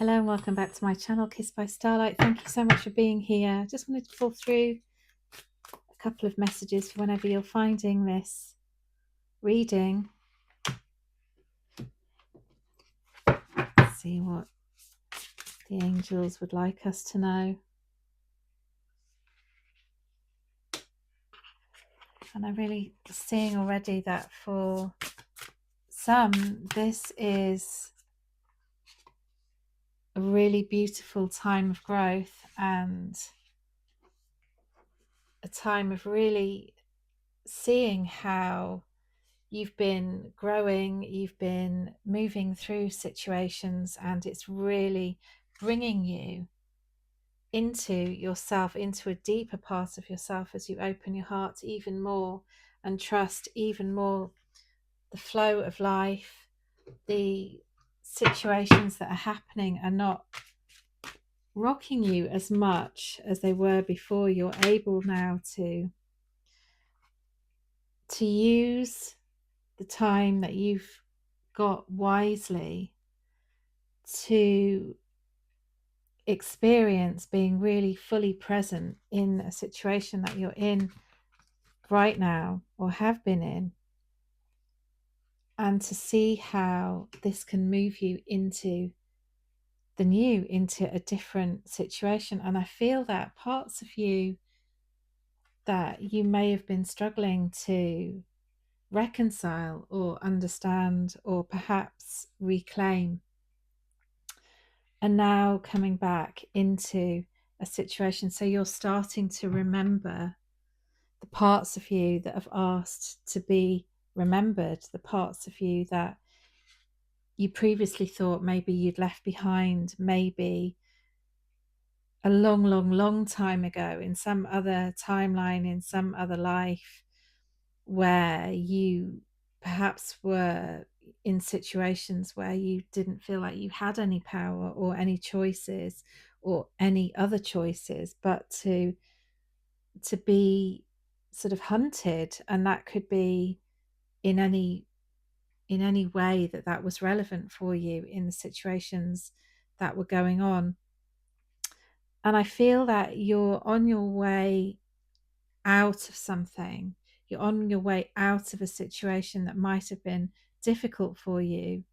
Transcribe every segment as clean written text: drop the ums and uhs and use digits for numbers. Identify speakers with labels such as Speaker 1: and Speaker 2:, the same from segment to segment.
Speaker 1: Hello and welcome back to my channel, Kissed by Starlight. Thank you so much for being here. Just wanted to pull through a couple of messages for whenever you're finding this reading. See what the angels would like us to know. And I'm really seeing already that for some, this is a really beautiful time of growth and a time of really seeing how you've been growing, you've been moving through situations, and it's really bringing you into yourself, into a deeper part of yourself as you open your heart even more and trust even more the flow of life. The situations that are happening are not rocking you as much as they were before. You're able now to use the time that you've got wisely to experience being really fully present in a situation that you're in right now or have been in, and to see how this can move you into the new, into a different situation. And I feel that parts of you that you may have been struggling to reconcile or understand or perhaps reclaim are now coming back into a situation. So you're starting to remember the parts of you that have asked to be remembered, the parts of you that you previously thought maybe you'd left behind, maybe a long, long, long time ago in some other timeline, in some other life, where you perhaps were in situations where you didn't feel like you had any power or any choices or any other choices, but to be sort of hunted. And that could be in any way that was relevant for you in the situations that were going on. And I feel that you're on your way out of something. You're on your way out of a situation that might have been difficult for you.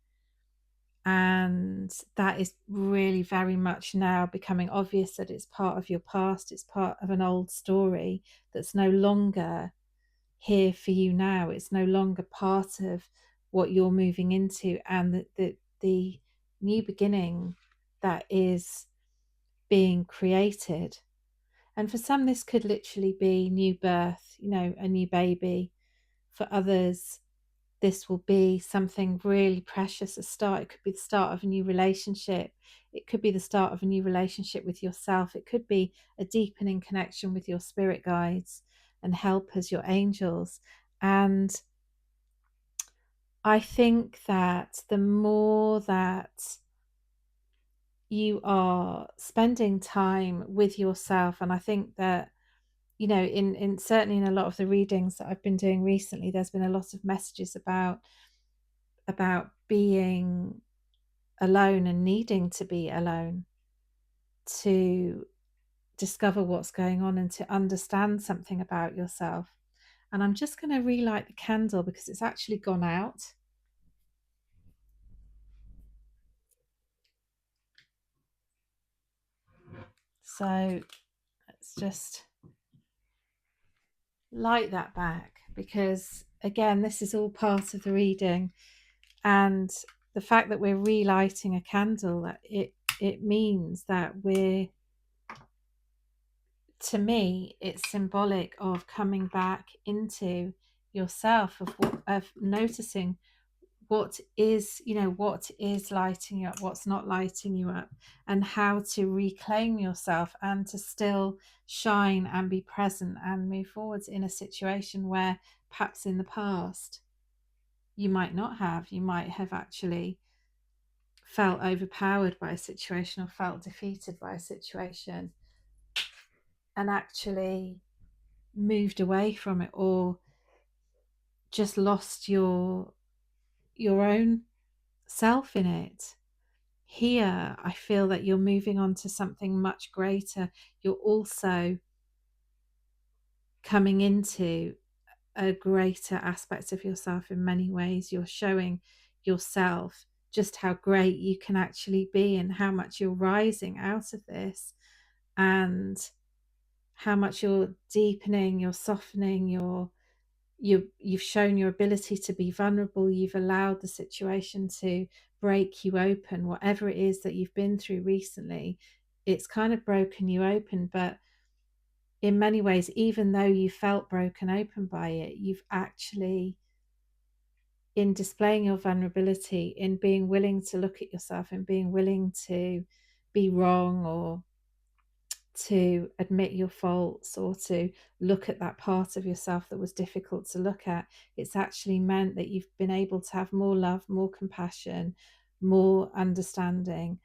Speaker 1: And that is really very much now becoming obvious that it's part of your past. It's part of an old story that's no longer here for you now. It's no longer part of what you're moving into, and the new beginning that is being created. And for some, this could literally be new birth, a new baby. For others, this will be something really precious, a start. It could be the start of a new relationship. It could be the start of a new relationship with yourself. It could be a deepening connection with your spirit guides and helpers, your angels. And I think that the more that you are spending time with yourself, and I think that in certainly in a lot of the readings that I've been doing recently, there's been a lot of messages about being alone and needing to be alone to discover what's going on and to understand something about yourself. And I'm just going to relight the candle because it's actually gone out. So let's just light that back, because again, this is all part of the reading. And the fact that we're relighting a candle, that it means that to me, it's symbolic of coming back into yourself, of noticing what is lighting you up, what's not lighting you up, and how to reclaim yourself and to still shine and be present and move forwards in a situation where perhaps in the past you might not have. You might have actually felt overpowered by a situation or felt defeated by a situation and actually moved away from it, or just lost your own self in it. Here, I feel that you're moving on to something much greater. You're also coming into a greater aspect of yourself in many ways. You're showing yourself just how great you can actually be and how much you're rising out of this, and how much you're deepening, you're softening, you've shown your ability to be vulnerable. You've allowed the situation to break you open. Whatever it is that you've been through recently, it's kind of broken you open. But in many ways, even though you felt broken open by it, you've actually, in displaying your vulnerability, in being willing to look at yourself and being willing to be wrong, or to admit your faults, or to look at that part of yourself that was difficult to look at, it's actually meant that you've been able to have more love, more compassion, more understanding,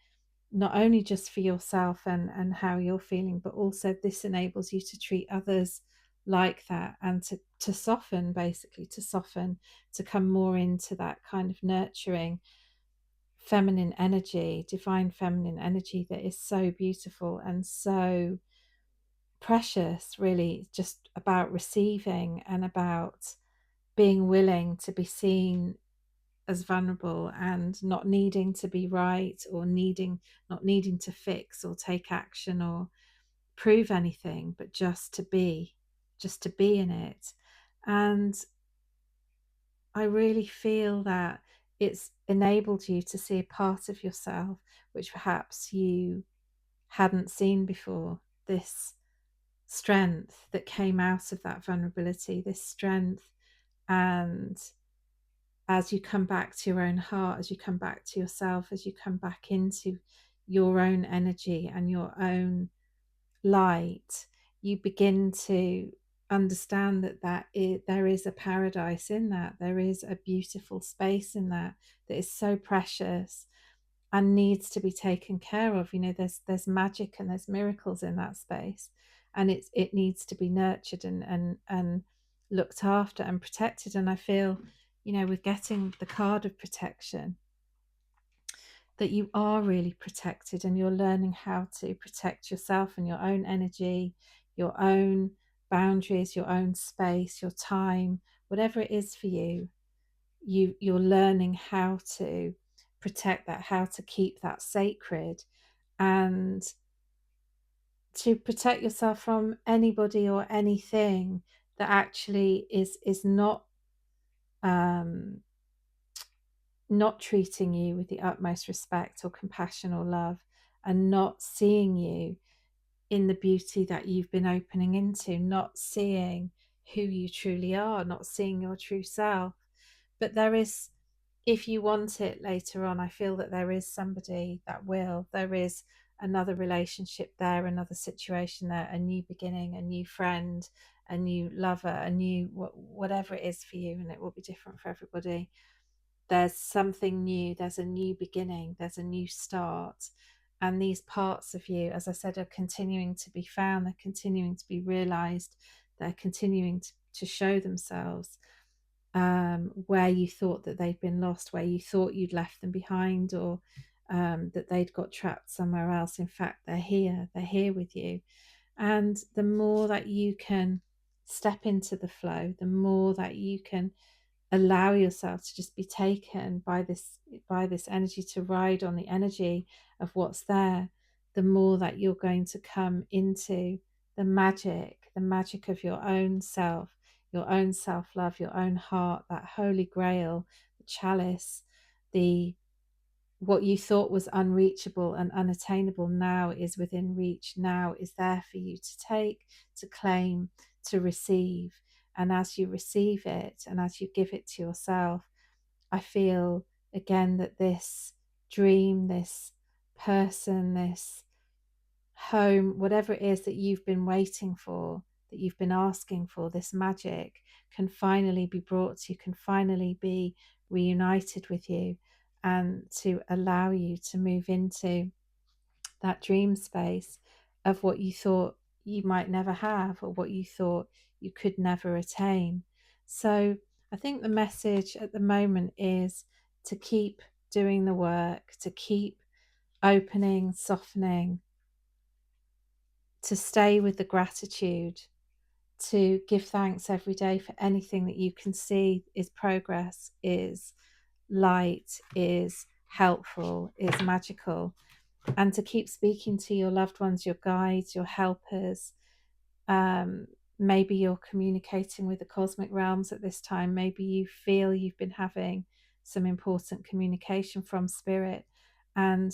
Speaker 1: not only just for yourself and how you're feeling, but also this enables you to treat others like that, and to soften, basically to soften, to come more into that kind of nurturing feminine energy, divine feminine energy, that is so beautiful and so precious. Really just about receiving and about being willing to be seen as vulnerable, and not needing to be right, or not needing to fix or take action or prove anything, but just to be in it. And I really feel that it's enabled you to see a part of yourself which perhaps you hadn't seen before. This strength that came out of that vulnerability, this strength. And as you come back to your own heart, as you come back to yourself, as you come back into your own energy and your own light, you begin to understand there is a paradise in that. There is a beautiful space in that, that is so precious and needs to be taken care of. There's magic and there's miracles in that space, and it needs to be nurtured and looked after and protected. And I feel, with getting the card of protection, that you are really protected, and you're learning how to protect yourself and your own energy, your own boundaries, your own space, your time, whatever it is for you. You're learning how to protect that, how to keep that sacred, and to protect yourself from anybody or anything that actually is um not treating you with the utmost respect or compassion or love, and not seeing you in the beauty that you've been opening into, not seeing who you truly are, not seeing your true self. But there is, if you want it later on, I feel that there is somebody that will. There is another relationship there, another situation there, a new beginning, a new friend, a new lover, a new whatever it is for you, and it will be different for everybody. There's something new, there's a new beginning, there's a new start. And these parts of you, as I said, are continuing to be found, they're continuing to be realized, they're continuing to show themselves, where you thought that they'd been lost, where you thought you'd left them behind, or that they'd got trapped somewhere else. In fact, they're here with you. And the more that you can step into the flow, the more that you can allow yourself to just be taken by this energy, to ride on the energy of what's there, the more that you're going to come into the magic of your own self, your own self-love, your own heart, that holy grail, the chalice, the what you thought was unreachable and unattainable now is within reach, now is there for you to take, to claim, to receive. And as you receive it and as you give it to yourself, I feel again that this dream, this person, this home, whatever it is that you've been waiting for, that you've been asking for, this magic can finally be brought to you, can finally be reunited with you, and to allow you to move into that dream space of what you thought you might never have, or what you thought you could never attain. So I think the message at the moment is to keep doing the work, to keep opening, softening, to stay with the gratitude, to give thanks every day for anything that you can see is progress, is light, is helpful, is magical, and to keep speaking to your loved ones, your guides, your helpers. Um, Maybe you're communicating with the cosmic realms at this time. Maybe you feel you've been having some important communication from spirit, and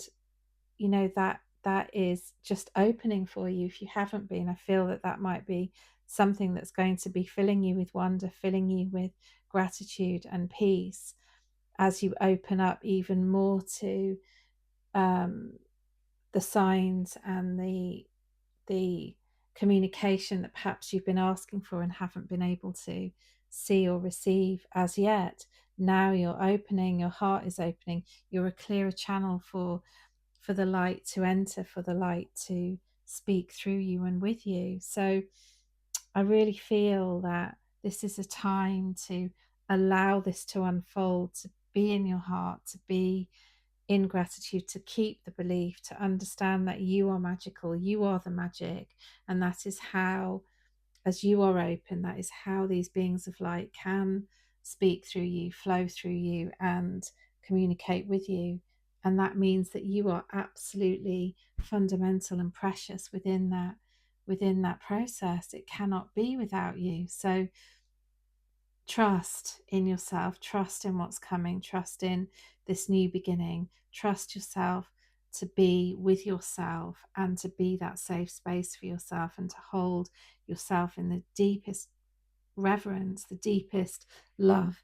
Speaker 1: that is just opening for you. If you haven't been, I feel that might be something that's going to be filling you with wonder, filling you with gratitude and peace as you open up even more to um, the signs and the communication that perhaps you've been asking for and haven't been able to see or receive as yet. Now you're opening, your heart is opening, you're a clearer channel for the light to enter, for the light to speak through you and with you. So I really feel that this is a time to allow this to unfold, to be in your heart, to be in gratitude, to keep the belief, to understand that you are magical, you are the magic, and that is how, as you are open, that is how these beings of light can speak through you, flow through you, and communicate with you. And that means that you are absolutely fundamental and precious within that process. It cannot be without you. So trust in yourself, trust in what's coming, trust in this new beginning, trust yourself to be with yourself and to be that safe space for yourself and to hold yourself in the deepest reverence, the deepest love,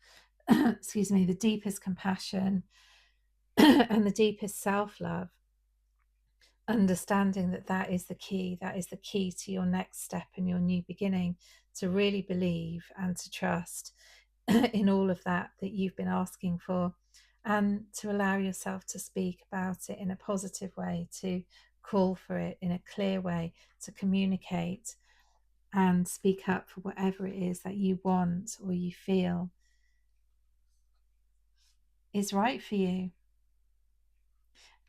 Speaker 1: excuse me, the deepest compassion and the deepest self love, understanding that is the key. That is the key to your next step and your new beginning, to really believe and to trust in all of that you've been asking for, and to allow yourself to speak about it in a positive way, to call for it in a clear way, to communicate and speak up for whatever it is that you want or you feel is right for you.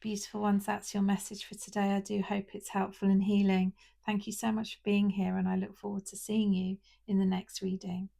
Speaker 1: Beautiful ones, that's your message for today. I do hope it's helpful and healing. Thank you so much for being here, and I look forward to seeing you in the next reading.